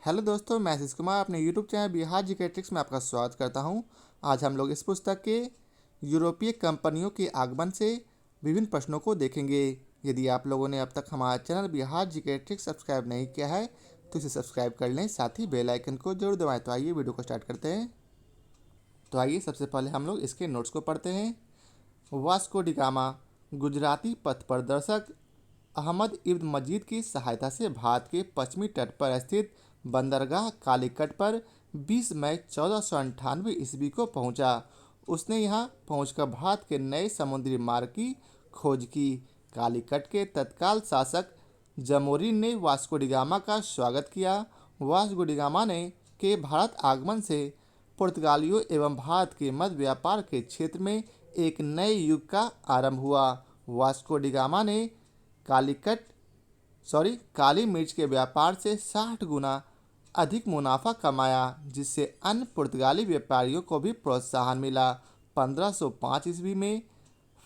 Hello दोस्तों, मैं आशीष कुमार अपने यूट्यूब चैनल बिहार जी के ट्रिक्स में आपका स्वागत करता हूं। आज हम लोग इस पुस्तक के यूरोपीय कंपनियों के आगमन से विभिन्न प्रश्नों को देखेंगे। यदि आप लोगों ने अब तक हमारा चैनल बिहार जी के ट्रिक्स सब्सक्राइब नहीं किया है तो इसे सब्सक्राइब कर लें, साथ ही बेल आइकन को जरूर दबाएं। तो आइए वीडियो को स्टार्ट करते हैं। तो आइए सबसे पहले हम लोग इसके नोट्स को पढ़ते हैं। वास्को डी गामा गुजराती पथ प्रदर्शक अहमद इब्न मजीद की सहायता से भारत के पश्चिमी तट पर स्थित बंदरगाह कालीकट पर 20 मई 1498 ईस्वी को पहुंचा। उसने यहां पहुंचकर भारत के नए समुद्री मार्ग की खोज की। कालीकट के तत्काल शासक जमोरिन ने वास्को डी गामा का स्वागत किया। वास्को डी गामा ने के भारत आगमन से पुर्तगालियों एवं भारत के मध्य व्यापार के क्षेत्र में एक नए युग का आरंभ हुआ। वास्को डी गामा ने काली मिर्च के व्यापार से 60 गुना अधिक मुनाफा कमाया, जिससे अन्य पुर्तगाली व्यापारियों को भी प्रोत्साहन मिला। 1505 ईस्वी में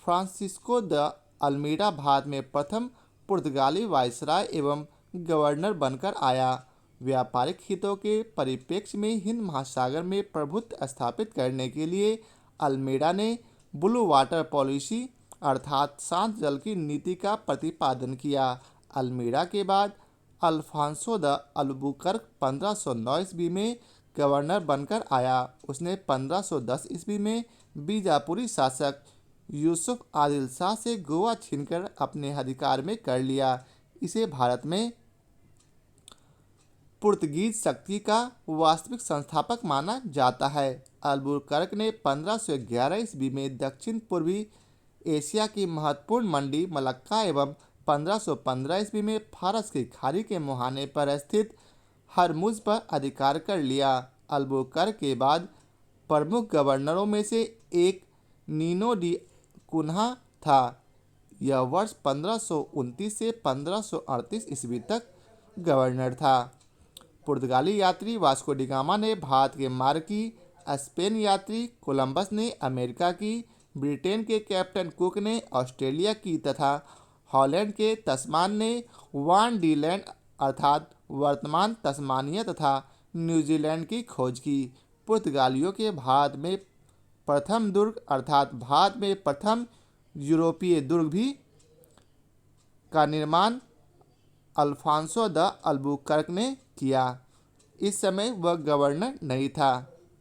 फ्रांसिस्को द अल्मीडा भारत में प्रथम पुर्तगाली वायसराय एवं गवर्नर बनकर आया। व्यापारिक हितों के परिप्रेक्ष्य में हिंद महासागर में प्रभुत्व स्थापित करने के लिए अल्मीडा ने ब्लू वाटर पॉलिसी अर्थात शांत जल की नीति का प्रतिपादन किया। अल्मीडा के बाद अल्फांसो द अल्बुकर्क 1509 ईस्वी में गवर्नर बनकर आया। उसने 1510 ईस्वी में बीजापुरी शासक यूसुफ आदिल शाह से गोवा छीनकर अपने अधिकार में कर लिया। इसे भारत में पुर्तगीज शक्ति का वास्तविक संस्थापक माना जाता है। अल्बुकर्क ने 1511 ईस्वी में दक्षिण पूर्वी एशिया की महत्वपूर्ण मंडी मलक्का एवं 1515 ईस्वी में फारस की खाड़ी के मुहाने पर स्थित हरमुज पर अधिकार कर लिया। अल्बुकर्क के बाद प्रमुख गवर्नरों में से एक नीनो डी कुन्हा था। यह वर्ष 1529 से 1538 ईस्वी तक गवर्नर था। पुर्तगाली यात्री वास्को डी गामा ने भारत के मार्ग की, स्पेन यात्री कोलंबस ने अमेरिका की, ब्रिटेन के कैप्टन कुक ने ऑस्ट्रेलिया की तथा हॉलैंड के तस्मान ने वान डी लैंड अर्थात वर्तमान तस्मानिया तथा न्यूजीलैंड की खोज की। पुर्तगालियों के भारत में प्रथम दुर्ग अर्थात भारत में प्रथम यूरोपीय दुर्ग भी का निर्माण अल्फांसो द अल्बुकर्क ने किया। इस समय वह गवर्नर नहीं था।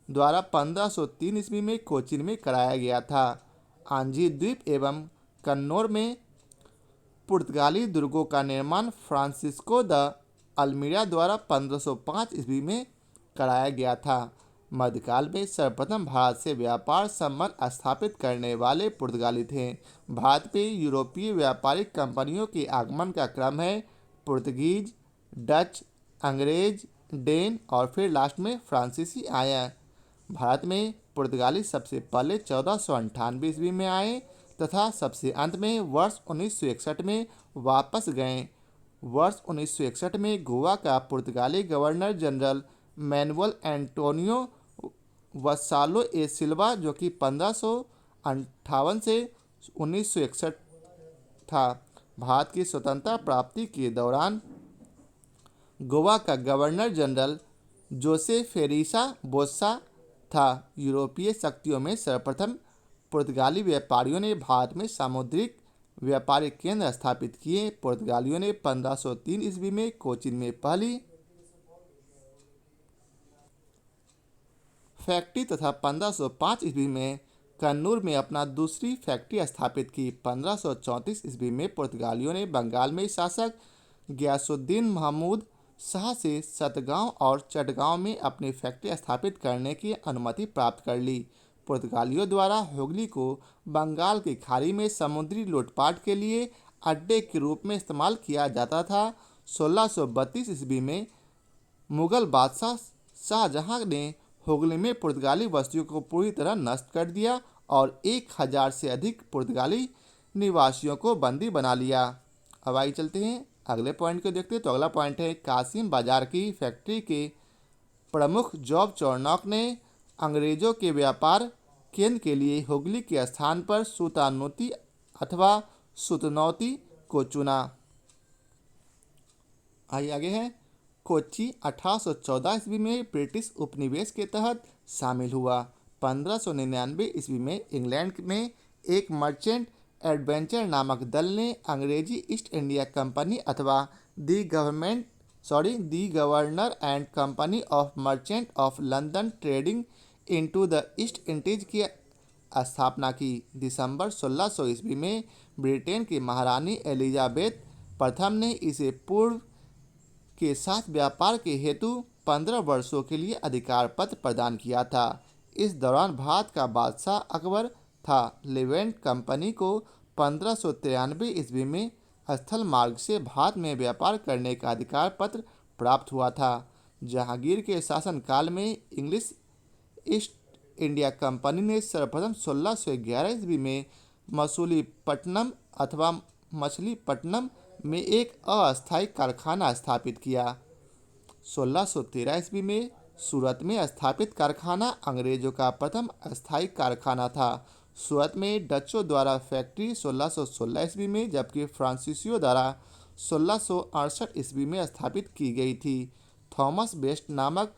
द्वारा 1503 ईस्वी में कोचीन में कराया गया था। आंजी द्वीप एवं कन्नौर में पुर्तगाली दुर्गों का निर्माण फ्रांसिस्को द अल्मीडा द्वारा 1505 ईस्वी में कराया गया था। मध्यकाल में सर्वप्रथम भारत से व्यापार संबंध स्थापित करने वाले पुर्तगाली थे। भारत पे यूरोपीय व्यापारिक कंपनियों के आगमन का क्रम है। पुर्तगीज, डच, अंग्रेज, डेन और फिर लास्ट में फ्रांसीसी आए। भारत में पुर्तगाली सबसे पहले 1498 ईस्वी में आए तथा सबसे अंत में वर्ष 1961 में वापस गए। वर्ष 1961 में गोवा का पुर्तगाली गवर्नर जनरल मैनुअल एंटोनियो वसालो ए सिल्वा, जो कि 1558 से 1961 था, भारत की स्वतंत्रता प्राप्ति के दौरान गोवा का गवर्नर जनरल जोसे फेरिसा बोस्सा था। यूरोपीय शक्तियों में सर्वप्रथम पुर्तगाली व्यापारियों ने भारत में सामुद्रिक व्यापारिक केंद्र स्थापित किए। पुर्तगालियों ने 1503 ईस्वी में कोचीन में पहली फैक्ट्री तथा 1505 ईस्वी में कन्नूर में अपना दूसरी फैक्ट्री स्थापित की। 1534 ईस्वी में पुर्तगालियों ने बंगाल में शासक गयासुद्दीन महमूद शाह से सतगांव और चटगांव में अपनी फैक्ट्री स्थापित करने की अनुमति प्राप्त कर ली। पुर्तगालियों द्वारा हुगली को बंगाल की खाड़ी में समुद्री लूटपाट के लिए अड्डे के रूप में इस्तेमाल किया जाता था। 1632 ईस्वी में मुगल बादशाह शाहजहां ने हुगली में पुर्तगाली बस्तियों को पूरी तरह नष्ट कर दिया और 1000 से अधिक पुर्तगाली निवासियों को बंदी बना लिया। अब आइए चलते हैं अगले पॉइंट को देखते हैं। तो अगला पॉइंट है कासिम बाजार की फैक्ट्री के प्रमुख जॉब चौर्नॉक ने अंग्रेजों के व्यापार केंद्र के लिए हुगली के स्थान पर सुतानोती अथवा सुतनौती को चुना। आइए आगे है कोच्चि 1814 ईस्वी में ब्रिटिश उपनिवेश के तहत शामिल हुआ। 1599 ईस्वी में इंग्लैंड में एक मर्चेंट एडवेंचर नामक दल ने अंग्रेजी ईस्ट इंडिया कंपनी अथवा the governor and company of merchant of London trading into the East Indies की स्थापना की। दिसंबर 1600 ईस्वी में ब्रिटेन की महारानी एलिजाबेथ प्रथम ने इसे पूर्व के साथ व्यापार के हेतु 15 वर्षों के लिए अधिकार पत्र प्रदान किया था। इस दौरान भारत का बादशाह अकबर था। लेवेंट कंपनी को 1593 ईस्वी में स्थल मार्ग से भारत में व्यापार करने का अधिकार पत्र प्राप्त हुआ था। जहांगीर के शासनकाल में इंग्लिश ईस्ट इंडिया कंपनी ने सर्वप्रथम 1611 ईस्वी में मसूलीपट्टनम अथवा मछलीपट्टनम में एक अस्थायी कारखाना स्थापित किया। 1613 ईस्वी में सूरत में स्थापित कारखाना अंग्रेजों का प्रथम अस्थायी कारखाना था। सूरत में डचों द्वारा फैक्ट्री 1616 ईस्वी में जबकि फ्रांसीसियों द्वारा 1668 ईस्वी में स्थापित की गई थी। थॉमस बेस्ट नामक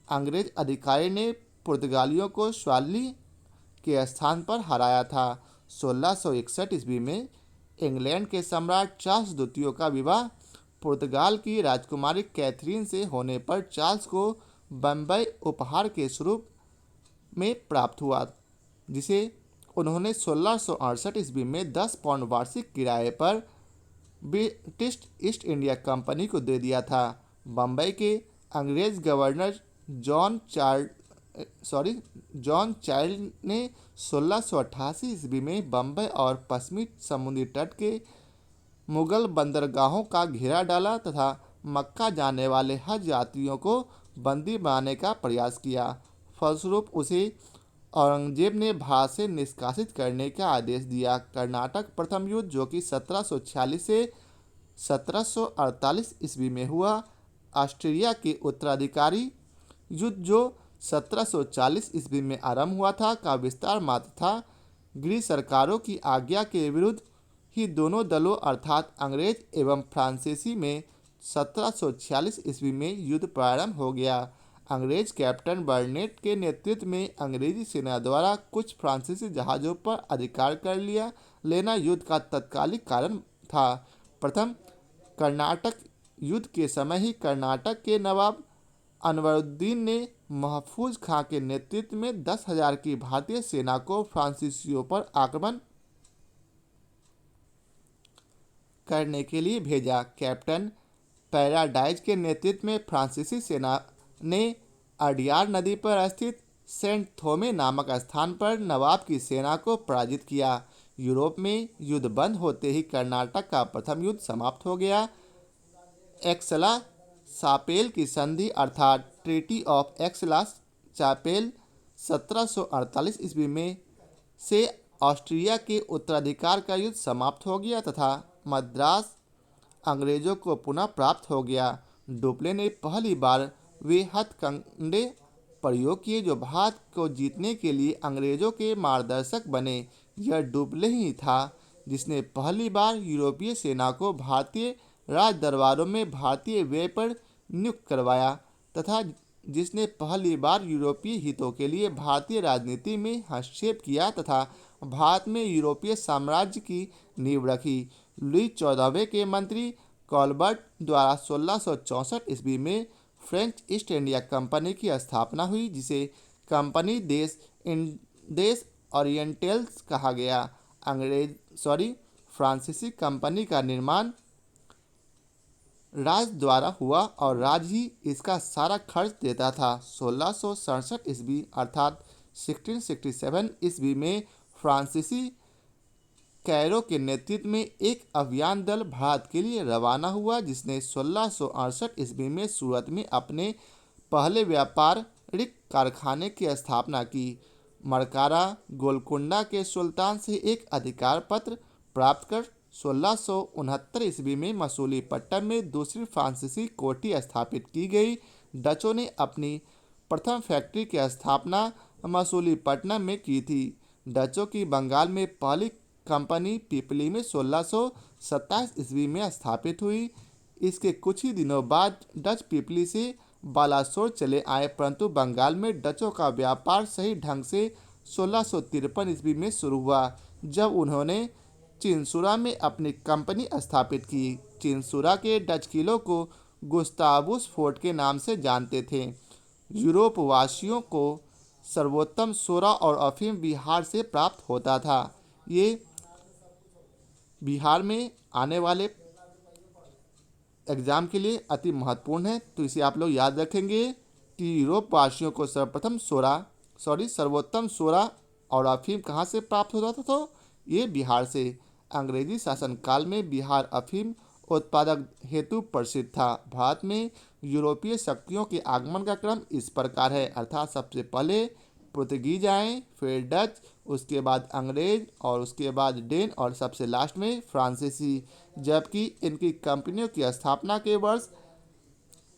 अंग्रेज अधिकारी ने पुर्तगालियों को स्वाली के स्थान पर हराया था। 1661 ईस्वी में इंग्लैंड के सम्राट चार्ल्स द्वितीय का विवाह पुर्तगाल की राजकुमारी कैथरीन से होने पर चार्ल्स को बम्बई उपहार के स्वरूप में प्राप्त हुआ, जिसे उन्होंने 1668 ईस्वी में 10 पाउंड वार्षिक किराए पर ब्रिटिश ईस्ट इंडिया कंपनी को दे दिया था। बम्बई के अंग्रेज गवर्नर जॉन चाइल्ड ने 1688 ईस्वी में बम्बई और पश्चिमी समुद्री तट के मुगल बंदरगाहों का घेरा डाला तथा मक्का जाने वाले हज यात्रियों को बंदी बनाने का प्रयास किया। फलस्वरूप उसे औरंगजेब ने भारत से निष्कासित करने का आदेश दिया। कर्नाटक प्रथम युद्ध, जो कि 1746 से 1748 ईस्वी में हुआ, ऑस्ट्रिया के उत्तराधिकारी युद्ध जो 1740 ईस्वी में आरंभ हुआ था, का विस्तार मात्र था। गृह सरकारों की आज्ञा के विरुद्ध ही दोनों दलों अर्थात अंग्रेज एवं फ्रांसीसी में 1746 ईस्वी में युद्ध प्रारंभ हो गया। अंग्रेज कैप्टन बर्नेट के नेतृत्व में अंग्रेजी सेना द्वारा कुछ फ्रांसीसी जहाज़ों पर अधिकार कर लेना युद्ध का तत्कालिक कारण था। प्रथम कर्नाटक युद्ध के समय ही कर्नाटक के नवाब अनवरुद्दीन ने महफूज खां के नेतृत्व में 10,000 की भारतीय सेना को फ्रांसीसियों पर आक्रमण करने के लिए भेजा। कैप्टन पैराडाइज के नेतृत्व में फ्रांसीसी सेना ने अडियार नदी पर स्थित सेंट थोमे नामक स्थान पर नवाब की सेना को पराजित किया। यूरोप में युद्ध बंद होते ही कर्नाटक का प्रथम युद्ध समाप्त हो गया। एक्सला चापेल की संधि अर्थात ट्रीटी ऑफ एक्सला चापेल 1748 ईस्वी में से ऑस्ट्रिया के उत्तराधिकार का युद्ध समाप्त हो गया तथा मद्रास अंग्रेजों को पुनः प्राप्त हो गया। डुप्ले ने पहली बार वे हथकंडे प्रयोग किए जो भारत को जीतने के लिए अंग्रेजों के मार्गदर्शक बने। यह डुप्ले ही था जिसने पहली बार यूरोपीय सेना को भारतीय राज दरबारों में भारतीय व्यय पर नियुक्त करवाया तथा जिसने पहली बार यूरोपीय हितों के लिए भारतीय राजनीति में हस्तक्षेप किया तथा भारत में यूरोपीय साम्राज्य की नींव रखी। लुई 14वें के मंत्री कॉलबर्ट द्वारा 1664 ईस्वी में फ्रेंच ईस्ट इंडिया कंपनी की स्थापना हुई, जिसे कंपनी देश ओरिएंटल्स कहा गया। फ्रांसीसी कंपनी का निर्माण राज द्वारा हुआ और राज ही इसका सारा खर्च देता था। 1667 ईस्वी अर्थात 1667 ईस्वी में फ्रांसीसी कैरो के नेतृत्व में एक अभियान दल भारत के लिए रवाना हुआ, जिसने 1668 ईस्वी में सूरत में अपने पहले व्यापारिक कारखाने की स्थापना की। मरकारा गोलकुंडा के सुल्तान से एक अधिकार पत्र प्राप्त कर 1669 ईस्वी में मसूलीपट्टनम में दूसरी फ्रांसीसी कोठी स्थापित की गई। डचों ने अपनी प्रथम फैक्ट्री की स्थापना मसूलीपट्टनम में की थी। डचों की बंगाल में पहली कंपनी पिपली में 1627 ईस्वी में स्थापित हुई। इसके कुछ ही दिनों बाद डच पीपली से बालासोर चले आए, परंतु बंगाल में डचों का व्यापार सही ढंग से 1653 ईस्वी में शुरू हुआ, जब उन्होंने चिंसुरा में अपनी कंपनी स्थापित की। चिंसुरा के डच किलों को गुस्तावुस फोर्ट के नाम से जानते थे। यूरोप वासियों को सर्वोत्तम सोरा और अफीम बिहार से प्राप्त होता था। ये बिहार में आने वाले एग्जाम के लिए अति महत्वपूर्ण है, तो इसे आप लोग याद रखेंगे कि यूरोप वासियों को सर्वोत्तम सोरा और अफीम कहाँ से प्राप्त होता था, तो ये बिहार से। अंग्रेजी शासनकाल में बिहार अफीम उत्पादक हेतु प्रसिद्ध था। भारत में यूरोपीय शक्तियों के आगमन का क्रम इस प्रकार है, अर्थात सबसे पहले पुर्तगीज आए, फिर डच, उसके बाद अंग्रेज और उसके बाद डेन और सबसे लास्ट में फ्रांसीसी, जबकि इनकी कंपनियों की स्थापना के वर्ष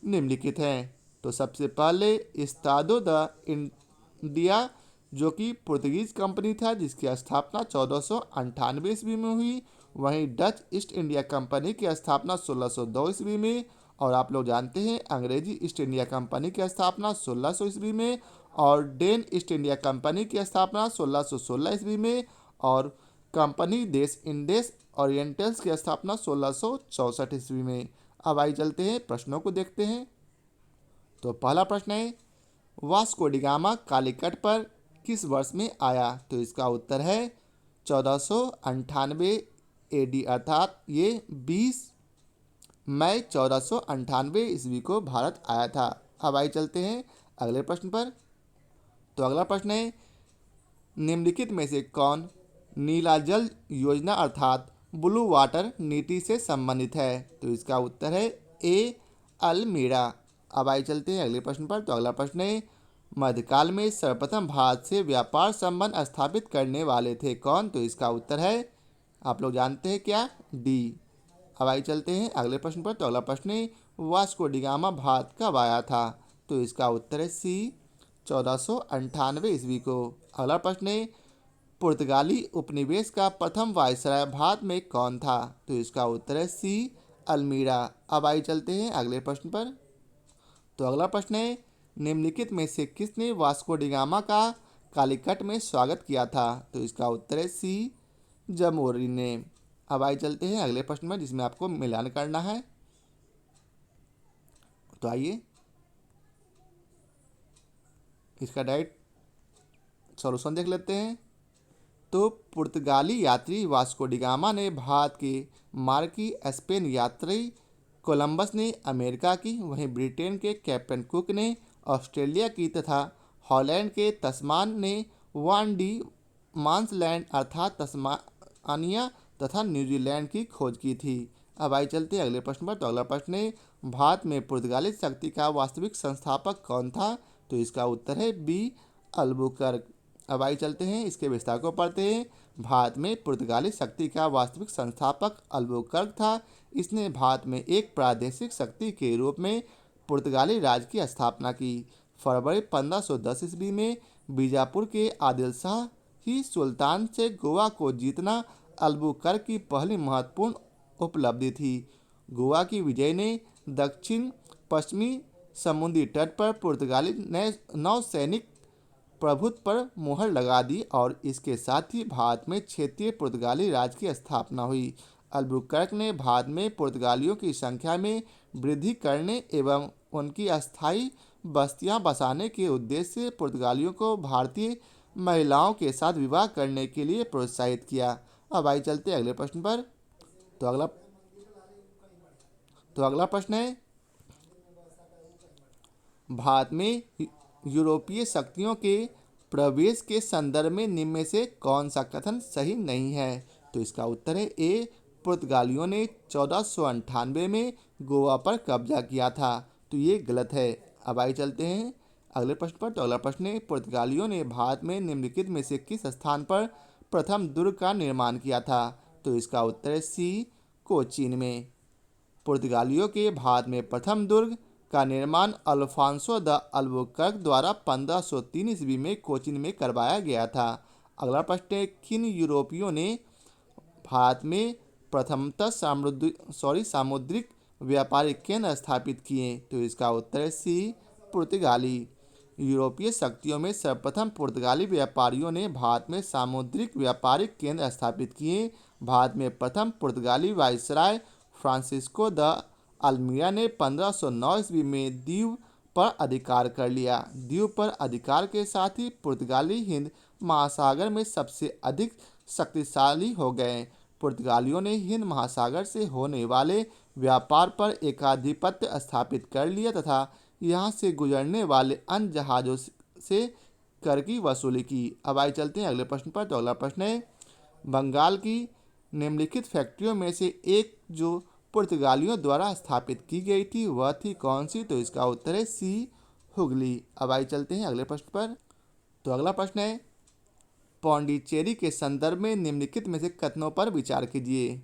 निम्नलिखित हैं। तो सबसे पहले इस्तादो द इंडिया, जो कि पुर्तगीज कंपनी था, जिसकी स्थापना 1498 ईस्वी में हुई। वहीं डच ईस्ट इंडिया कंपनी की स्थापना 1602 ईस्वी में, और आप लोग जानते हैं अंग्रेजी ईस्ट इंडिया कंपनी की स्थापना 1600 ईस्वी में, और डेन ईस्ट इंडिया कंपनी की स्थापना 1616 ईस्वी में, और कंपनी देश इंडेस ओरिएंटल्स की स्थापना 1664 ईस्वी में। अब आई चलते हैं प्रश्नों को देखते हैं। तो पहला प्रश्न है, वास्को डी गामा कालीकट पर किस वर्ष में आया? तो इसका उत्तर है 1498 एडी, अर्थात ये 20 मई 1498 ईस्वी को भारत आया था। अब आई चलते हैं अगले प्रश्न पर। तो अगला प्रश्न है, निम्नलिखित में से कौन नीला जल योजना अर्थात ब्लू वाटर नीति से संबंधित है? तो इसका उत्तर है ए अल्मीड़ा। अब आई चलते हैं अगले प्रश्न पर। तो अगला प्रश्न है, मध्यकाल में सर्वप्रथम भारत से व्यापार संबंध स्थापित करने वाले थे कौन? तो इसका उत्तर है, आप लोग जानते हैं क्या, डी। अब आई चलते हैं अगले प्रश्न पर। तो अगला प्रश्न है, वास्को डी गामा भारत कब आया था? तो इसका उत्तर है सी, 1498 ईस्वी को। अगला प्रश्न है, पुर्तगाली उपनिवेश का प्रथम वायसराय भारत में कौन था? तो इसका उत्तर है सी, अल्मीड़ा। अब आई चलते हैं अगले प्रश्न पर। तो अगला प्रश्न है, निम्नलिखित में से किसने वास्को डी गामा का कालीकट में स्वागत किया था? तो इसका उत्तर है सी, जमोरी ने। अब आई चलते हैं अगले प्रश्न में, जिसमें आपको मिलान करना है। तो आइए इसका डायरेक्ट सॉल्यूशन देख लेते हैं। तो पुर्तगाली यात्री वास्को डी गामा ने भारत के मार्ग की, स्पेन यात्री कोलंबस ने अमेरिका की, वहीं ब्रिटेन के कैप्टन कुक ने ऑस्ट्रेलिया की, तथा हॉलैंड के तस्मान ने वान डी मांसलैंड अर्थात तस्मानिया तथा न्यूजीलैंड की खोज की थी। अब आई चलते हैं अगले प्रश्न पर। तो अगला प्रश्न है, भारत में पुर्तगाली शक्ति का वास्तविक संस्थापक कौन था? तो इसका उत्तर है बी, अल्बुकर्क। अब आई चलते हैं इसके विस्तार को पढ़ते हैं। भारत में पुर्तगाली शक्ति का वास्तविक संस्थापक अल्बुकर्क था। इसने भारत में एक प्रादेशिक शक्ति के रूप में पुर्तगाली राज की स्थापना की। फरवरी 1510 ईस्वी में बीजापुर के आदिल शाह ही सुल्तान से गोवा को जीतना अल्बुकर्क की पहली महत्वपूर्ण उपलब्धि थी। गोवा की विजय ने दक्षिण पश्चिमी समुद्री तट पर पुर्तगाली नौसैनिक प्रभुत्व पर मुहर लगा दी, और इसके साथ ही भारत में क्षेत्रीय पुर्तगाली राज की स्थापना हुई। अल्बुकर्क ने भारत में पुर्तगालियों की संख्या में वृद्धि करने एवं उनकी अस्थायी बस्तियां बसाने के उद्देश्य से पुर्तगालियों को भारतीय महिलाओं के साथ विवाह करने के लिए प्रोत्साहित किया। अब आई चलते अगले प्रश्न पर। तो अगला प्रश्न है, भारत में यूरोपीय शक्तियों के प्रवेश के संदर्भ में निम्न में से कौन सा कथन सही नहीं है? तो इसका उत्तर है ए, पुर्तगालियों ने 1498 में गोवा पर कब्जा किया था। तो ये गलत है। अब आई चलते हैं अगले प्रश्न पर। तो अगला प्रश्न है, पुर्तगालियों ने भारत में निम्नलिखित में से किस स्थान पर प्रथम दुर्ग का निर्माण किया था? तो इसका उत्तर है सी, कोचीन में। पुर्तगालियों के भारत में प्रथम दुर्ग का निर्माण अल्फांसो द अल्बुकर्क द्वारा 1503 ईस्वी में कोचीन में करवाया गया था। अगला प्रश्न है, किन यूरोपियों ने भारत में प्रथमतः सामुद्रिक व्यापारिक केंद्र स्थापित किए? तो इसका उत्तर है सी, पुर्तगाली। यूरोपीय शक्तियों में सर्वप्रथम पुर्तगाली व्यापारियों ने भारत में सामुद्रिक व्यापारिक केंद्र स्थापित किए। भारत में प्रथम पुर्तगाली वायसराय फ्रांसिस्को द अल्मीरा ने 1509 ईस्वी में दीव पर अधिकार कर लिया। दीव पर अधिकार के साथ ही पुर्तगाली हिंद महासागर में सबसे अधिक शक्तिशाली हो गए। पुर्तगालियों ने हिंद महासागर से होने वाले व्यापार पर एकाधिपत्य स्थापित कर लिया तथा यहाँ से गुजरने वाले अन्य जहाज़ों से कर की वसूली की। अब आइए चलते हैं अगले प्रश्न पर। तो अगला प्रश्न है, बंगाल की निम्नलिखित फैक्ट्रियों में से एक जो पुर्तगालियों द्वारा स्थापित की गई थी वह थी कौन सी? तो इसका उत्तर है सी, हुगली। अब आइए चलते हैं अगले प्रश्न पर। तो अगला प्रश्न है, पौंडीचेरी के संदर्भ में निम्नलिखित में से कथनों पर विचार कीजिए।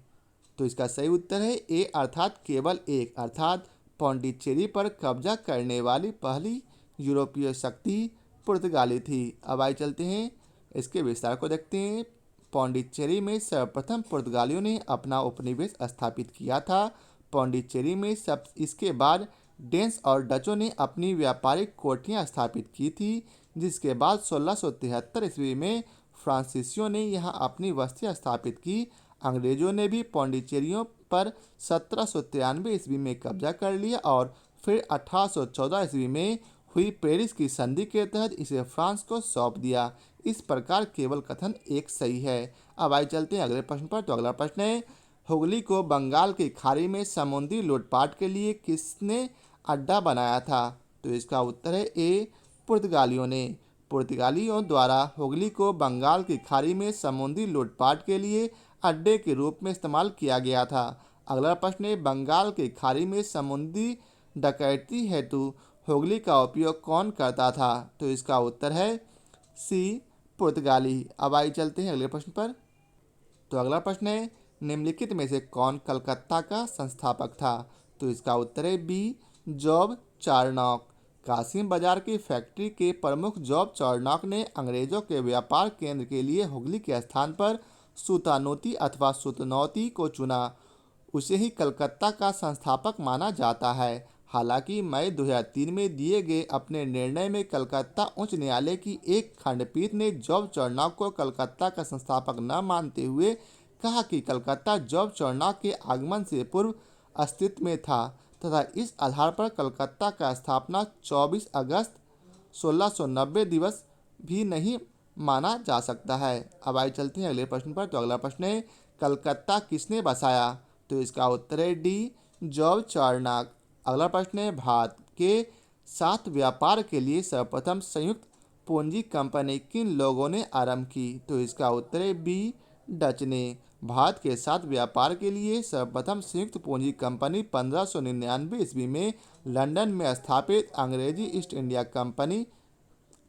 तो इसका सही उत्तर है ए अर्थात केवल एक, अर्थात पौंडीचेरी पर कब्जा करने वाली पहली यूरोपीय शक्ति पुर्तगाली थी। अब आइए चलते हैं इसके विस्तार को देखते हैं। पौंडीचेरी में सर्वप्रथम पुर्तगालियों ने अपना उपनिवेश स्थापित किया था। पौंडीचेरी में सब इसके बाद डेन्स और डचों ने अपनी व्यापारिक कोठियाँ स्थापित की थी, जिसके बाद 1673 ईस्वी में फ्रांसीसियों ने यहाँ अपनी बस्तियाँ स्थापित की। अंग्रेजों ने भी पौंडीचेरियों पर 1793 ईस्वी में कब्जा कर लिया और फिर 1814 ईस्वी में हुई पेरिस की संधि के तहत इसे फ्रांस को सौंप दिया। इस प्रकार केवल कथन एक सही है। अब आइए चलते हैं अगले प्रश्न पर। तो अगला प्रश्न है, हुगली को बंगाल की खाड़ी में समुद्री लूटपाट के लिए किसने अड्डा बनाया था? तो इसका उत्तर है ए, पुर्तगालियों ने। पुर्तगालियों द्वारा हुगली को बंगाल की खाड़ी में समुद्री लूटपाट के लिए अड्डे के रूप में इस्तेमाल किया गया था। अगला प्रश्न है, बंगाल की खाड़ी में समुद्री डकैती हेतु हुगली का उपयोग कौन करता था? तो इसका उत्तर है सी, पुर्तगाली। अब आइए चलते हैं अगले प्रश्न पर। तो अगला प्रश्न है, निम्नलिखित में से कौन कलकत्ता का संस्थापक था? तो इसका उत्तर है बी, जॉब चार्नॉक। कासिम बाजार की फैक्ट्री के प्रमुख जॉब चार्नॉक ने अंग्रेजों के व्यापार केंद्र के लिए हुगली के स्थान पर सुतानोती अथवा सुतनौती को चुना। उसे ही कलकत्ता का संस्थापक माना जाता है। हालांकि मई 2003 में दिए गए अपने निर्णय में कलकत्ता उच्च न्यायालय की एक खंडपीठ ने जॉब चार्नॉक को कलकत्ता का संस्थापक न मानते हुए कहा कि कलकत्ता जॉब चार्नॉक के आगमन से पूर्व अस्तित्व में था तथा इस आधार पर कलकत्ता का स्थापना 24 अगस्त 1690 दिवस भी नहीं माना जा सकता है। अब आइए चलते हैं अगले प्रश्न पर। तो अगला प्रश्न है, कलकत्ता किसने बसाया? तो इसका उत्तर है डी, जॉब चार्नॉक। अगला प्रश्न है, भारत के साथ व्यापार के लिए सर्वप्रथम संयुक्त पूंजी कंपनी किन लोगों ने आरंभ की? तो इसका उत्तर है बी, डच ने। भारत के साथ व्यापार के लिए सर्वप्रथम संयुक्त पूंजी कंपनी 1599 ईस्वी में लंदन में स्थापित अंग्रेजी ईस्ट इंडिया कंपनी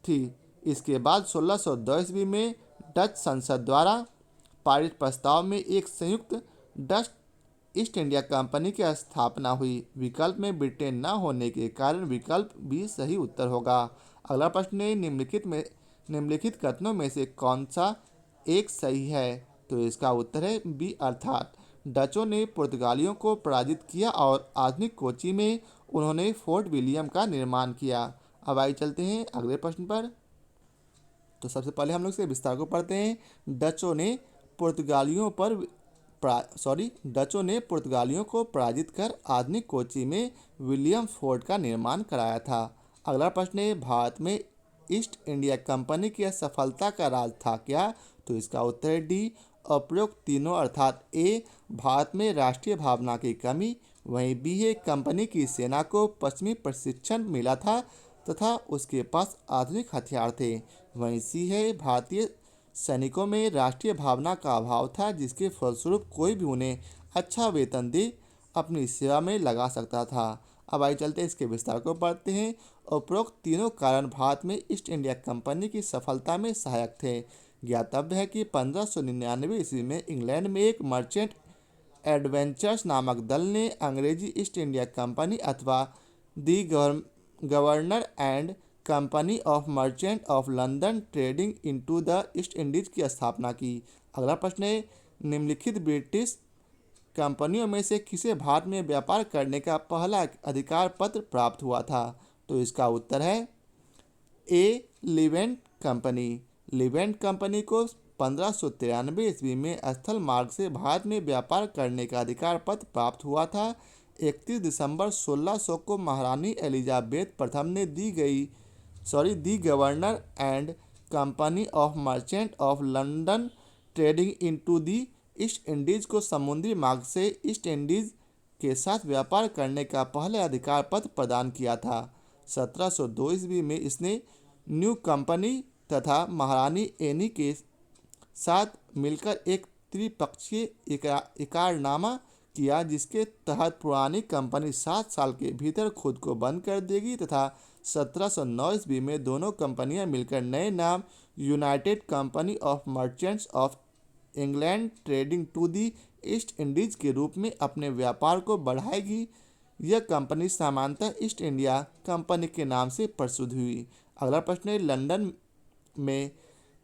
थी। इसके बाद 1602 ईस्वी में डच संसद द्वारा पारित प्रस्ताव में एक संयुक्त डच ईस्ट इंडिया कंपनी की स्थापना हुई। विकल्प में ब्रिटेन न होने के कारण विकल्प बी सही उत्तर होगा। अगला प्रश्न है, निम्नलिखित कथनों में से कौन सा एक सही है? तो इसका उत्तर है बी, अर्थात डचों ने पुर्तगालियों को पराजित किया और आधुनिक कोची में उन्होंने फोर्ट विलियम का निर्माण किया। अब आइए चलते हैं अगले प्रश्न पर। तो सबसे पहले हम लोग इसके विस्तार को पढ़ते हैं। डचों ने पुर्तगालियों को पराजित कर आधुनिक कोची में विलियम फोर्ट का निर्माण कराया था। अगला प्रश्न है, भारत में ईस्ट इंडिया कंपनी की सफलता का राज था क्या? तो इसका उत्तर है डी, उपरोक्त तीनों, अर्थात ए, भारत में राष्ट्रीय भावना की कमी, वहीं बी है, कंपनी की सेना को पश्चिमी प्रशिक्षण मिला था तथा उसके पास आधुनिक हथियार थे, वहीं सी है, भारतीय सैनिकों में राष्ट्रीय भावना का अभाव था जिसके फलस्वरूप कोई भी उन्हें अच्छा वेतन दे अपनी सेवा में लगा सकता था। अब आइए चलते इसके विस्तार को पढ़ते हैं। उपरोक्त तीनों कारण भारत में ईस्ट इंडिया कंपनी की सफलता में सहायक थे। ज्ञातव्य है कि 1599 ईस्वी में इंग्लैंड में एक मर्चेंट एडवेंचर्स नामक दल ने अंग्रेजी ईस्ट इंडिया कंपनी अथवा the governor and company of merchant of London trading into the East Indies की स्थापना की। अगला प्रश्न है, निम्नलिखित ब्रिटिश कंपनियों में से किसे भारत में व्यापार करने का पहला अधिकार पत्र प्राप्त हुआ था? तो इसका उत्तर है ए लिवेंट कंपनी। लिवेंट कंपनी को 1593 ईस्वी में स्थल मार्ग से भारत में व्यापार करने का अधिकार पत्र प्राप्त हुआ था। 31 दिसंबर 1600 को महारानी एलिजाबेथ प्रथम ने the governor and company of merchant of London trading into the East Indies को समुद्री मार्ग से ईस्ट इंडीज के साथ व्यापार करने का पहला अधिकार पत्र प्रदान किया था। 1702 ईस्वी में इसने न्यू कंपनी तथा महारानी एनी के साथ मिलकर एक त्रिपक्षीय इकरारनामा किया, जिसके तहत पुरानी कंपनी 7 साल के भीतर खुद को बंद कर देगी तथा 1709 ईस्वी में दोनों कंपनियां मिलकर नए नाम United company of merchants of England trading to the East Indies के रूप में अपने व्यापार को बढ़ाएगी। यह कंपनी सामान्यतः ईस्ट इंडिया कंपनी के नाम से प्रसिद्ध हुई। अगला प्रश्न है, लंदन में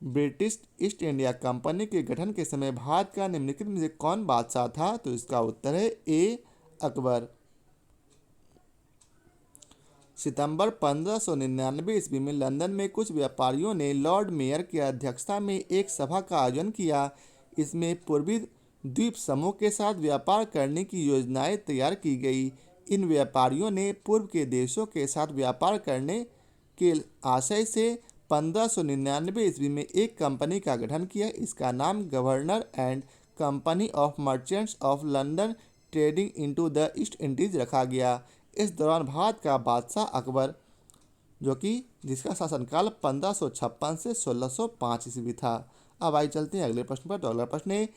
ब्रिटिश ईस्ट इंडिया कंपनी के गठन के समय भारत का निम्नलिखित में से कौन बादशाह था? तो इसका उत्तर है ए अकबर। सितंबर 1599 ईस्वी में लंदन में कुछ व्यापारियों ने लॉर्ड मेयर की अध्यक्षता में एक सभा का आयोजन किया। इसमें पूर्वी द्वीप समूह के साथ व्यापार करने की योजनाएं तैयार की गई। इन व्यापारियों ने पूर्व के देशों के साथ व्यापार करने के आशय से 1599 ईस्वी में एक कंपनी का गठन किया। इसका नाम governor and company of merchants of London trading into the East Indies रखा गया। इस दौरान भारत का बादशाह अकबर, जो कि जिसका शासनकाल 1556 से 1605 ईस्वी था। अब आइए चलते हैं अगले प्रश्न पर। तो अगला प्रश्न है,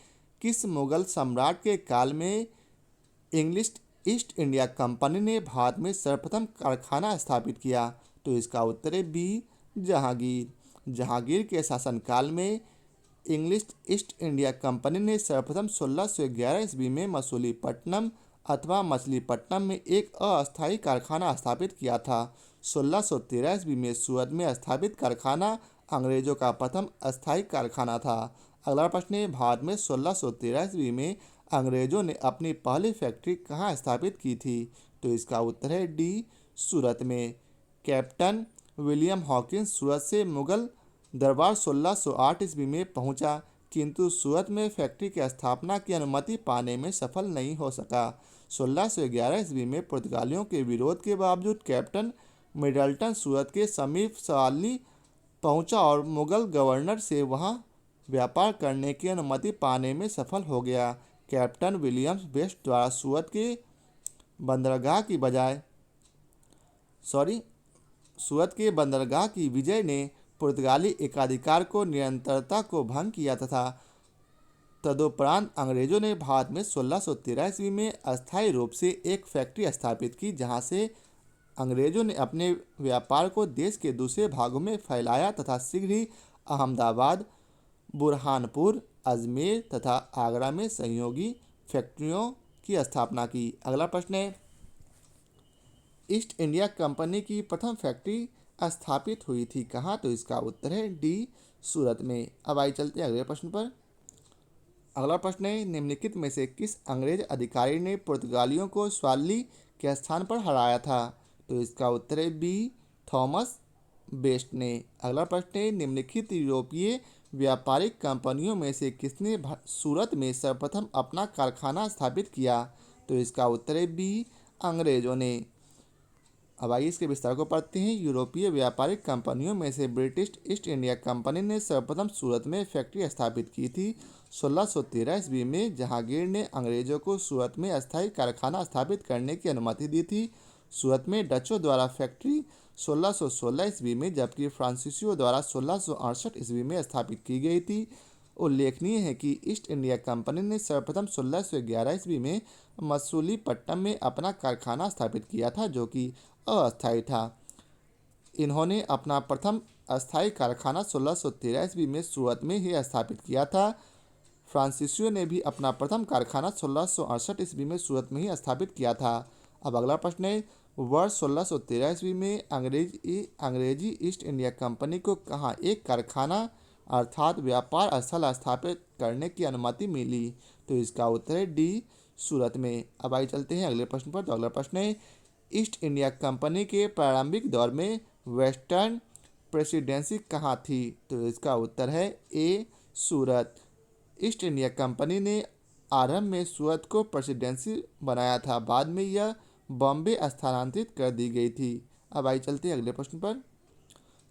किस मुगल सम्राट के काल में इंग्लिश ईस्ट इंडिया कंपनी ने भारत में सर्वप्रथम कारखाना स्थापित किया? तो इसका उत्तर है बी जहांगीर। जहांगीर के शासनकाल में इंग्लिश ईस्ट इंडिया कंपनी ने सर्वप्रथम 1611 ईस्वी में मसूलीपट्टनम अथवा मछलीपट्टनम में एक अस्थायी कारखाना स्थापित किया था। 1613 ईस्वी में सूरत में स्थापित कारखाना अंग्रेजों का प्रथम अस्थायी कारखाना था। अगला प्रश्न है, भारत में 1613 ईस्वी में अंग्रेजों ने अपनी पहली फैक्ट्री कहाँ स्थापित की थी? तो इसका उत्तर है डी सूरत में। कैप्टन विलियम हॉकिंस सूरत से मुगल दरबार 1608 ईस्वी में पहुंचा, किंतु सूरत में फैक्ट्री की स्थापना की अनुमति पाने में सफल नहीं हो सका। 1611 ईस्वी में पुर्तगालियों के विरोध के बावजूद कैप्टन मिडल्टन सूरत के समीप सवाली पहुंचा और मुगल गवर्नर से वहां व्यापार करने की अनुमति पाने में सफल हो गया। कैप्टन विलियम्स बेस्ट द्वारा सूरत के बंदरगाह की विजय ने पुर्तगाली एकाधिकार को निरंतरता को भंग किया तथा तदुपरांत अंग्रेजों ने भारत में 1613 ईस्वी में अस्थायी रूप से एक फैक्ट्री स्थापित की, जहां से अंग्रेजों ने अपने व्यापार को देश के दूसरे भागों में फैलाया तथा शीघ्र ही अहमदाबाद, बुरहानपुर, अजमेर तथा आगरा में सहयोगी फैक्ट्रियों की स्थापना की। अगला प्रश्न है, ईस्ट इंडिया कंपनी की प्रथम फैक्ट्री स्थापित हुई थी कहाँ? तो इसका उत्तर है डी सूरत में। अब आइए चलते हैं अगले प्रश्न पर। अगला प्रश्न है, निम्नलिखित में से किस अंग्रेज अधिकारी ने पुर्तगालियों को स्वाली के स्थान पर हराया था? तो इसका उत्तर है बी थॉमस बेस्ट ने। अगला प्रश्न है, निम्नलिखित यूरोपीय व्यापारिक कंपनियों में से किसने सूरत में सर्वप्रथम अपना कारखाना स्थापित किया? तो इसका उत्तर है बी अंग्रेजों ने। अब आइए इसके विस्तार को पढ़ते हैं। यूरोपीय व्यापारिक कंपनियों में से ब्रिटिश ईस्ट इंडिया कंपनी ने सर्वप्रथम सूरत में फैक्ट्री स्थापित की थी। 1613 ईस्वी में जहांगीर ने अंग्रेजों को सूरत में अस्थायी कारखाना स्थापित करने की अनुमति दी थी। सूरत में डचों द्वारा फैक्ट्री 1616 ईस्वी में, जबकि फ्रांसीसियों द्वारा 1668 ईस्वी में स्थापित की गई थी। उल्लेखनीय है कि ईस्ट इंडिया कंपनी ने सर्वप्रथम 1611 ईस्वी में मसूलीपट्टनम में अपना कारखाना स्थापित किया था, जो कि अस्थायी था। इन्होंने अपना प्रथम अस्थायी कारखाना 1613 ईस्वी में सूरत में ही स्थापित किया था। फ्रांसीसियों ने भी अपना प्रथम कारखाना 1668 ईस्वी में सूरत में ही स्थापित किया था। अब अगला प्रश्न है, वर्ष 1613 ईस्वी में अंग्रेजी ईस्ट इंडिया कंपनी को कहाँ एक कारखाना अर्थात व्यापार स्थल स्थापित करने की अनुमति मिली? तो इसका उत्तर है डी सूरत में। अब आइए चलते हैं अगले प्रश्न पर। तो अगला प्रश्न है, ईस्ट इंडिया कंपनी के प्रारंभिक दौर में वेस्टर्न प्रेसिडेंसी कहाँ थी? तो इसका उत्तर है ए, सूरत। ईस्ट इंडिया कंपनी ने आरंभ में सूरत को प्रेसिडेंसी बनाया था, बाद में यह बॉम्बे स्थानांतरित कर दी गई थी। अब आइए चलते हैं अगले प्रश्न पर।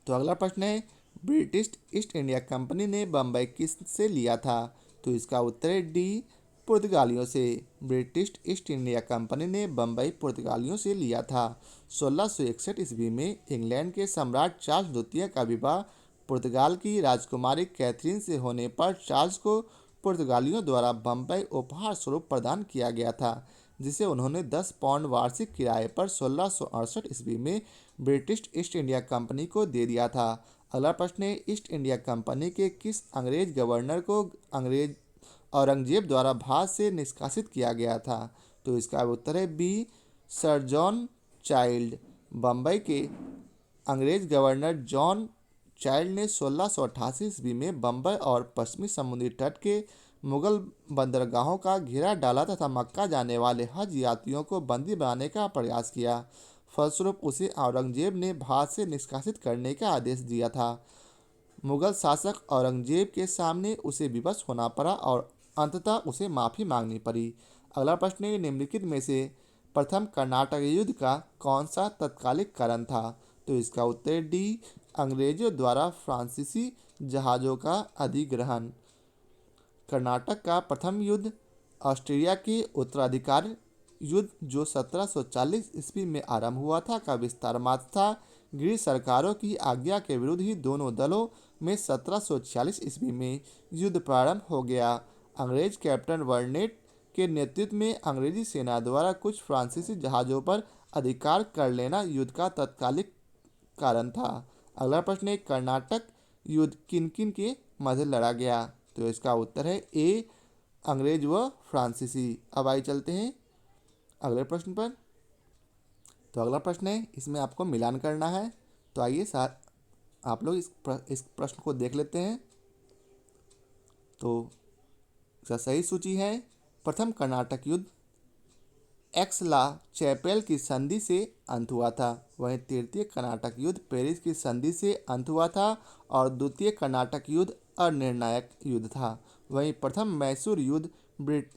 तो अगला प्रश्न है, ब्रिटिश ईस्ट इंडिया कंपनी ने बम्बई किस से लिया था? तो इसका उत्तर है डी, पुर्तगालियों से। ब्रिटिश ईस्ट इंडिया कंपनी ने बम्बई पुर्तगालियों से लिया था। 1661 ईस्वी में इंग्लैंड के सम्राट चार्ल्स द्वितीय का विवाह पुर्तगाल की राजकुमारी कैथरीन से होने पर चार्ल्स को पुर्तगालियों द्वारा बम्बई उपहार स्वरूप प्रदान किया गया था, जिसे उन्होंने 10 पाउंड वार्षिक किराए पर 1668 ईस्वी में ब्रिटिश ईस्ट इंडिया कंपनी को दे दिया था। अगला प्रश्न है, ईस्ट इंडिया कंपनी के किस अंग्रेज गवर्नर को अंग्रेज औरंगजेब द्वारा भारत से निष्कासित किया गया था? तो इसका उत्तर है B, sir John Child. Bombay के अंग्रेज गवर्नर जॉन चाइल्ड ने 1688 ईस्वी में बम्बई और पश्चिमी समुद्री तट के मुगल बंदरगाहों का घेरा डाला तथा मक्का जाने वाले हज यात्रियों को बंदी बनाने का प्रयास किया। फलस्वरूप उसे औरंगजेब ने भारत से निष्कासित करने का आदेश दिया था। मुगल शासक औरंगजेब के सामने उसे विवश होना पड़ा और अंततः उसे माफ़ी मांगनी पड़ी। अगला प्रश्न है, निम्नलिखित में से प्रथम कर्नाटक युद्ध का कौन सा तत्कालिक कारण था? तो इसका उत्तर डी, अंग्रेजों द्वारा फ्रांसीसी जहाज़ों का अधिग्रहण। कर्नाटक का प्रथम युद्ध ऑस्ट्रिया के उत्तराधिकार युद्ध, जो 1740 ईस्वी में आरंभ हुआ था, का विस्तार मात्र था। ग्रीस सरकारों की आज्ञा के विरुद्ध ही दोनों दलों में 1746 ईस्वी में युद्ध प्रारंभ हो गया। अंग्रेज कैप्टन वर्नेट के नेतृत्व में अंग्रेजी सेना द्वारा कुछ फ्रांसीसी जहाज़ों पर अधिकार कर लेना युद्ध का तत्कालिक कारण था। अगला प्रश्न है, कर्नाटक युद्ध किन किन के मध्य लड़ा गया? तो इसका उत्तर है ए, अंग्रेज व फ्रांसीसी। अब आइए चलते हैं अगले प्रश्न पर। तो अगला प्रश्न है, इसमें आपको मिलान करना है। तो आइए साथ आप लोग इस प्रश्न को देख लेते हैं। तो इसका सही सूची है, प्रथम कर्नाटक युद्ध एक्सला चैपेल की संधि से अंत हुआ था। वहीं तृतीय कर्नाटक युद्ध पेरिस की संधि से अंत हुआ था और द्वितीय कर्नाटक युद्ध अनिर्णायक युद्ध था। वहीं प्रथम मैसूर युद्ध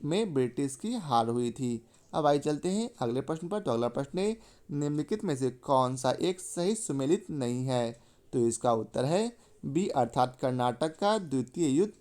में ब्रिटिश की हार हुई थी। अब आइए चलते हैं अगले प्रश्न पर। तो अगला प्रश्न है, निम्नलिखित में से कौन सा एक सही सुमेलित नहीं है? तो इसका उत्तर है बी, अर्थात कर्नाटक का द्वितीय युद्ध,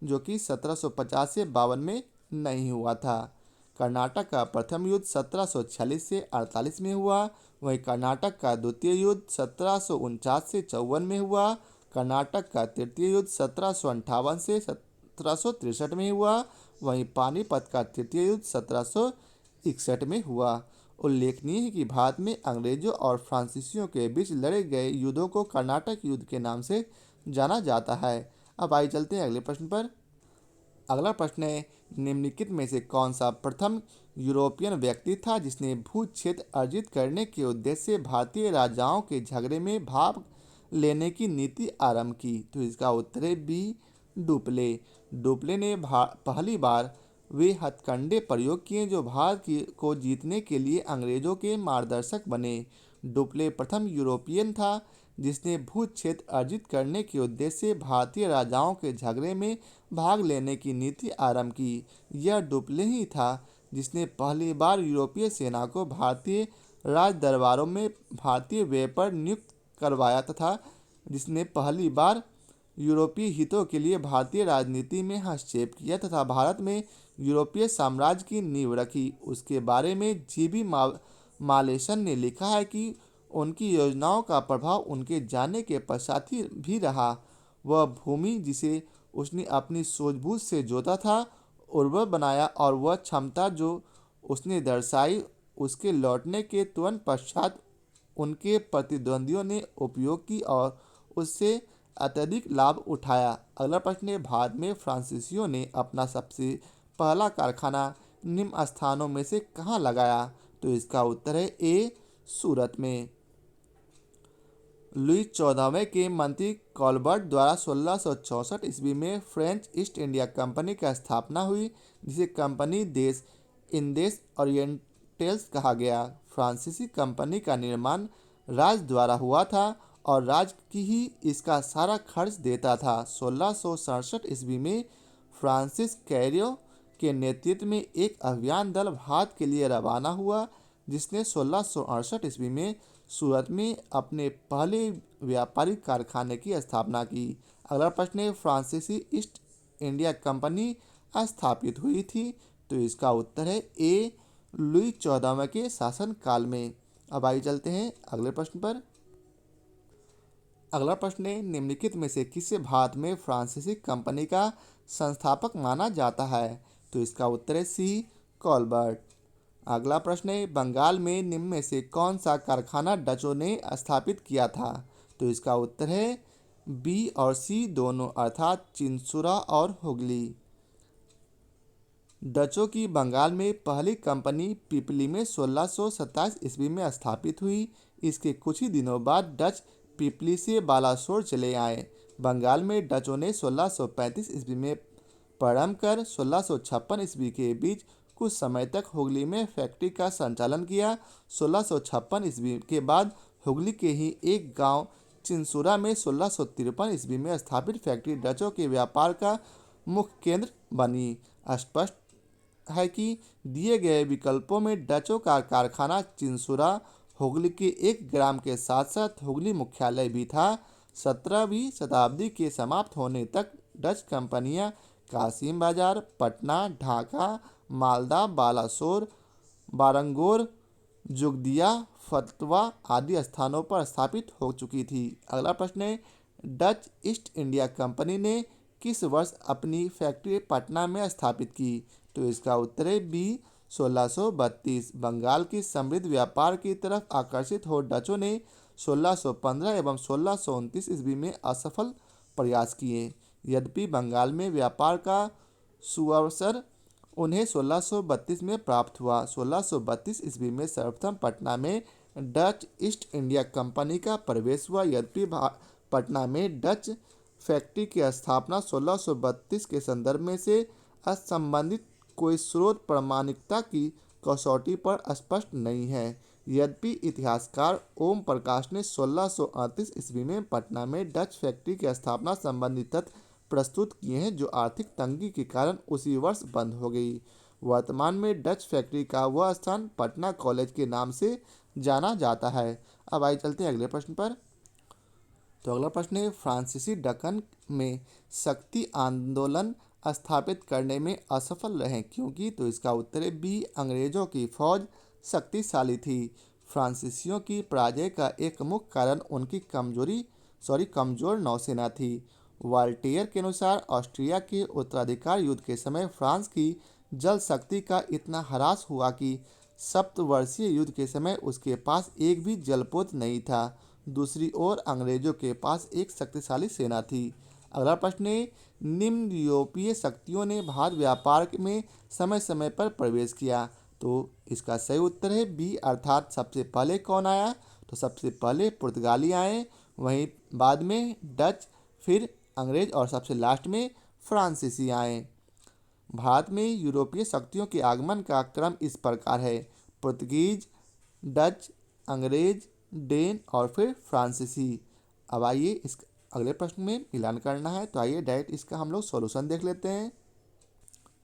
जो कि 1750 से 52 में नहीं हुआ था। कर्नाटक का प्रथम युद्ध 1746 से 48 में हुआ। वहीं कर्नाटक का द्वितीय युद्ध 1749 से 54 में हुआ। कर्नाटक का तृतीय युद्ध 1758 से 1763 में हुआ। वहीं पानीपत का तृतीय युद्ध 1761 में हुआ। उल्लेखनीय है कि भारत में अंग्रेजों और फ्रांसीसियों के बीच लड़े गए युद्धों को कर्नाटक युद्ध के नाम से जाना जाता है। अब आइए चलते हैं अगले प्रश्न पर। अगला प्रश्न है, निम्नलिखित में से कौन सा प्रथम यूरोपियन व्यक्ति था जिसने भू क्षेत्र अर्जित करने के उद्देश्य से भारतीय राजाओं के झगड़े में भाग लेने की नीति आरंभ की? तो इसका उत्तर है बी, डुप्ले। डुप्ले ने पहली बार वे हथकंडे प्रयोग किए जो भारत को जीतने के लिए अंग्रेजों के मार्गदर्शक बने। डुप्ले प्रथम यूरोपियन था जिसने भू क्षेत्र अर्जित करने के उद्देश्य से भारतीय राजाओं के झगड़े में भाग लेने की नीति आरंभ की। यह डुप्ले ही था जिसने पहली बार यूरोपीय सेना को भारतीय राज दरबारों में भारतीय व्यय पर नियुक्त करवाया तथा जिसने पहली बार यूरोपीय हितों के लिए भारतीय राजनीति में हस्तक्षेप किया तथा भारत में यूरोपीय साम्राज्य की नींव रखी। उसके बारे में जीबी मालेसन ने लिखा है कि उनकी योजनाओं का प्रभाव उनके जाने के पश्चात ही भी रहा। वह भूमि जिसे उसने अपनी सूझबूझ से जोता था उर्वर बनाया और वह क्षमता जो उसने दर्शाई उसके लौटने के तुरंत पश्चात उनके प्रतिद्वंदियों ने उपयोग की और उससे अत्यधिक लाभ उठाया। अगला प्रश्न है, भारत में फ्रांसीसियों ने अपना सबसे पहला कारखाना निम्न स्थानों में से कहाँ लगाया? तो इसका उत्तर है ए, सूरत में। लुई 14वें के मंत्री कॉलबर्ट द्वारा 1664 ईस्वी में फ्रेंच ईस्ट इंडिया कंपनी की स्थापना हुई, जिसे कंपनी देश इंदेस ओरिएंटल्स कहा गया। फ्रांसीसी कंपनी का निर्माण राज द्वारा हुआ था और राज की ही इसका सारा खर्च देता था। 1667 ईस्वी में फ्रांसिस कैरियो के नेतृत्व में एक अभियान दल भारत के लिए रवाना हुआ, जिसने 1668 ईस्वी में सूरत में अपने पहले व्यापारिक कारखाने की स्थापना की। अगला प्रश्न है, फ्रांसीसी ईस्ट इंडिया कंपनी स्थापित हुई थी? तो इसका उत्तर है ए, लुई 14वें के शासनकाल में। अब आइए चलते हैं अगले प्रश्न पर। अगला प्रश्न है, निम्नलिखित में से किसे भारत में फ्रांसीसी कंपनी का संस्थापक माना जाता है? तो इसका उत्तर है सी, कॉलबर्ट। अगला प्रश्न है, बंगाल में निम्न में से कौन सा कारखाना डचों ने स्थापित किया था? तो इसका उत्तर है बी और सी दोनों, अर्थात चिंसुरा और हुगली। डचों की बंगाल में पहली कंपनी पिपली में 1627 ईस्वी में स्थापित हुई। इसके कुछ ही दिनों बाद डच पिपली से बालासोर चले आए। बंगाल में डचों ने 1635 ईस्वी में प्रारंभ कर 1656 ईस्वी के बीच कुछ समय तक हुगली में फैक्ट्री का संचालन किया। 1656 ईस्वी के बाद हुगली के ही एक गांव चिंसुरा में 1653 ईस्वी में स्थापित फैक्ट्री डचों के व्यापार का मुख्य केंद्र बनी। स्पष्ट है कि दिए गए विकल्पों में डचों का कारखाना चिंसुरा हुगली के एक ग्राम के साथ साथ हुगली मुख्यालय भी था। 17वीं शताब्दी के समाप्त होने तक डच कंपनियां कासिम बाजार, पटना, ढाका, मालदा, बालासोर, बारंगोर, जुगदिया, फतवा आदि स्थानों पर स्थापित हो चुकी थी। अगला प्रश्न है, डच ईस्ट इंडिया कंपनी ने किस वर्ष अपनी फैक्ट्री पटना में स्थापित की? तो इसका उत्तर है बी, 1632। बंगाल की समृद्ध व्यापार की तरफ आकर्षित हो डचों ने 1615 एवं 1629 ईस्वी में असफल प्रयास किए। यद्यपि बंगाल में व्यापार का सुअवसर उन्हें 1632 में प्राप्त हुआ। 1632 ईस्वी में सर्वप्रथम पटना में डच ईस्ट इंडिया कंपनी का प्रवेश हुआ। यद्यपि पटना में डच फैक्ट्री की स्थापना 1632 के संदर्भ में से असंबंधित कोई स्रोत प्रामाणिकता की कसौटी पर स्पष्ट नहीं है। यद्यपि इतिहासकार ओम प्रकाश ने 1638 ईस्वी में पटना में डच फैक्ट्री की स्थापना संबंधी तथ्य प्रस्तुत किए हैं, जो आर्थिक तंगी के कारण उसी वर्ष बंद हो गई। वर्तमान में डच फैक्ट्री का वह स्थान पटना कॉलेज के नाम से जाना जाता है। अब आइए चलते हैं अगले प्रश्न पर। तो अगला प्रश्न है, फ्रांसीसी दक्कन में शक्ति आंदोलन स्थापित करने में असफल रहे क्योंकि? तो इसका उत्तर है बी, अंग्रेजों की फौज शक्तिशाली थी। फ्रांसीसियों की पराजय का एक मुख्य कारण उनकी कमजोर नौसेना थी। वाल्टेयर के अनुसार ऑस्ट्रिया के उत्तराधिकार युद्ध के समय फ्रांस की जल शक्ति का इतना ह्रास हुआ कि सप्तवर्षीय युद्ध के समय उसके पास एक भी जलपोत नहीं था। दूसरी ओर अंग्रेजों के पास एक शक्तिशाली सेना थी। अगला प्रश्न है, निम्न यूरोपीय शक्तियों ने भारत व्यापार में समय समय पर प्रवेश किया? तो इसका सही उत्तर है बी, अर्थात सबसे पहले कौन आया? तो सबसे पहले पुर्तगाली आए, वहीं बाद में डच, फिर अंग्रेज और सबसे लास्ट में फ्रांसीसी आए। भारत में यूरोपीय शक्तियों के आगमन का क्रम इस प्रकार है: पुर्तगीज, डच, अंग्रेज, डेन और फिर फ्रांसीसी। अब आइए इस अगले प्रश्न में मिलान करना है, तो आइए डायरेक्ट इसका हम लोग सॉल्यूशन देख लेते हैं।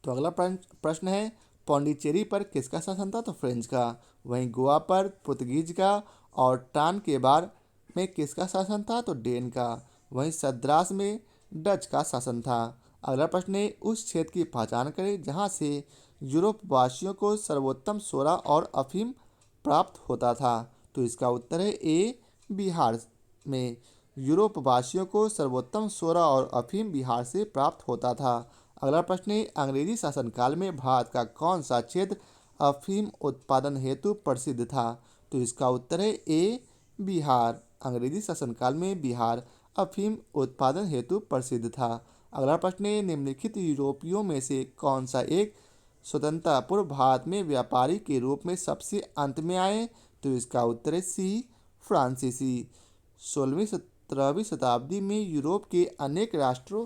तो अगला प्रश्न है, पौंडीचेरी पर किसका शासन था? तो फ्रेंच का। वहीं गोवा पर पुर्तगीज का और टान के बार में किसका शासन था? तो डेन का। वहीं सद्रास में डच का शासन था। अगला प्रश्न है, उस क्षेत्र की पहचान करें जहां से यूरोप वासियों को सर्वोत्तम सोरा और अफीम प्राप्त होता था। तो इसका उत्तर है ए, बिहार में। यूरोप वासियों को सर्वोत्तम सोरा और अफीम बिहार से प्राप्त होता था। अगला प्रश्न है, अंग्रेजी शासनकाल में भारत का कौन सा क्षेत्र अफीम उत्पादन हेतु प्रसिद्ध था? तो इसका उत्तर है ए, बिहार। अंग्रेजी शासनकाल में बिहार अफीम उत्पादन हेतु प्रसिद्ध था। अगला प्रश्न है, निम्नलिखित यूरोपियों में से कौन सा एक स्वतंत्रता पूर्व भारत में व्यापारी के रूप में सबसे अंत में आए? तो इसका उत्तर है सी, फ्रांसीसी। 16वीं-17वीं शताब्दी में यूरोप के अनेक राष्ट्रों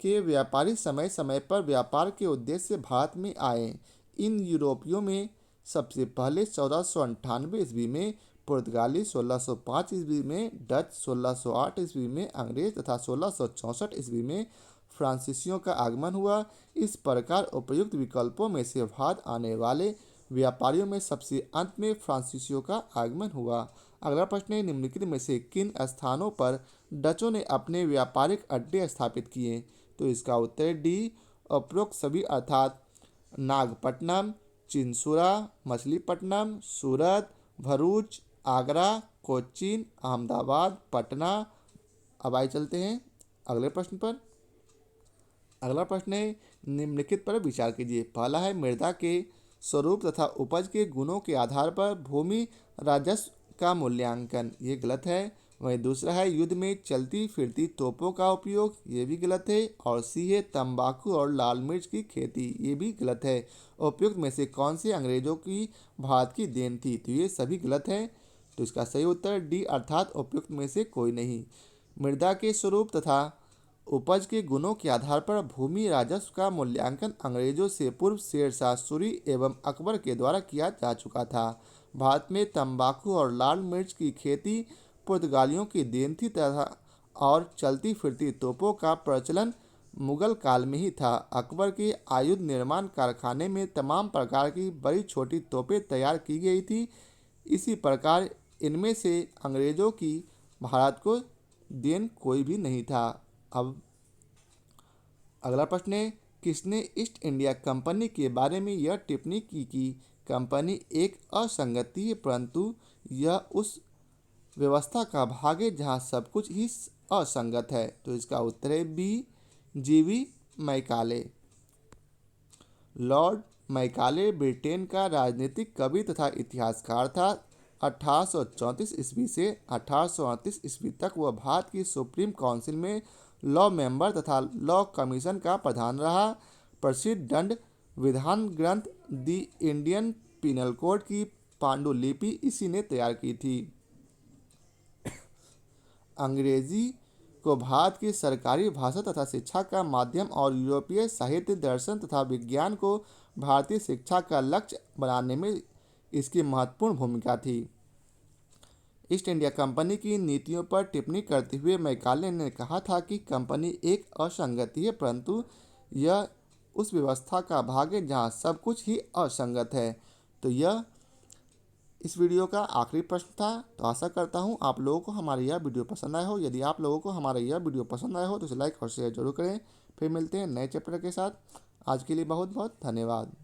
के व्यापारी समय समय पर व्यापार के उद्देश्य से भारत में आए। इन यूरोपियों में सबसे पहले 1498 ईस्वी में पुर्तगाली, 1605 ईस्वी में डच, 1608 ईस्वी में अंग्रेज तथा 1664 ईस्वी में फ्रांसीसियों का आगमन हुआ। इस प्रकार उपयुक्त विकल्पों में से भारत आने वाले व्यापारियों में सबसे अंत में फ्रांसीसियों का आगमन हुआ। अगला प्रश्न है, निम्नलिखित में से किन स्थानों पर डचों ने अपने व्यापारिक अड्डे स्थापित किए? तो इसका उत्तर है डी, उपरोक्त सभी अर्थात नागपट्टनम, चिंसुरा, मछलीपट्टनम, सूरत, भरूच, आगरा, कोचीन, अहमदाबाद, पटना। अब आइए चलते हैं अगले प्रश्न पर। अगला प्रश्न है, निम्नलिखित पर विचार कीजिए। पहला है, मृदा के स्वरूप तथा उपज के गुणों के आधार पर भूमि राजस्व का मूल्यांकन, ये गलत है। वहीं दूसरा है, युद्ध में चलती फिरती तोपों का उपयोग, ये भी गलत है। और सी है, तंबाकू और लाल मिर्च की खेती, ये भी गलत है। उपयुक्त में से कौन से अंग्रेजों की भारत की देन थी? तो ये सभी गलत है। तो इसका सही उत्तर डी अर्थात उपयुक्त में से कोई नहीं। मृदा के स्वरूप तथा उपज के गुणों के आधार पर भूमि राजस्व का मूल्यांकन अंग्रेजों से पूर्व शेरशाह सूरी एवं अकबर के द्वारा किया जा चुका था। भारत में तंबाकू और लाल मिर्च की खेती पुर्तगालियों की देन थी तथा और चलती फिरती तोपों का प्रचलन मुगल काल में ही था। अकबर के आयुध निर्माण कारखाने में तमाम प्रकार की बड़ी छोटी तोपें तैयार की गई थी। इसी प्रकार इनमें से अंग्रेजों की भारत को देन कोई भी नहीं था। अब अगला प्रश्न है, किसने ईस्ट इंडिया कंपनी के बारे में यह टिप्पणी की कि कंपनी एक असंगति है, परंतु यह उस व्यवस्था का भाग है जहाँ सब कुछ ही असंगत है? तो इसका उत्तर है बी, जीवी मैकाले। लॉर्ड मैकाले ब्रिटेन का राजनीतिक कवि तथा इतिहासकार था। 1834 ईस्वी से 1838 ईस्वी तक वह भारत की सुप्रीम काउंसिल में लॉ मेंबर तथा लॉ कमीशन का प्रधान रहा। प्रसिद्ध दंड विधान ग्रंथ द इंडियन पिनल कोड की पांडुलिपि इसी ने तैयार की थी। अंग्रेजी को भारत की सरकारी भाषा तथा शिक्षा का माध्यम और यूरोपीय साहित्य, दर्शन तथा विज्ञान को भारतीय शिक्षा का लक्ष्य बनाने में इसकी महत्वपूर्ण भूमिका थी। ईस्ट इंडिया कंपनी की नीतियों पर टिप्पणी करते हुए मैकाले ने कहा था कि कंपनी एक असंगति है, परंतु यह उस व्यवस्था का भाग है जहाँ सब कुछ ही असंगत है। तो यह इस वीडियो का आखिरी प्रश्न था। तो आशा करता हूँ आप लोगों को हमारा यह वीडियो पसंद आया हो। यदि आप लोगों को हमारा यह वीडियो पसंद आया हो तो इसे लाइक और शेयर जरूर करें। फिर मिलते हैं नए चैप्टर के साथ। आज के लिए बहुत बहुत धन्यवाद।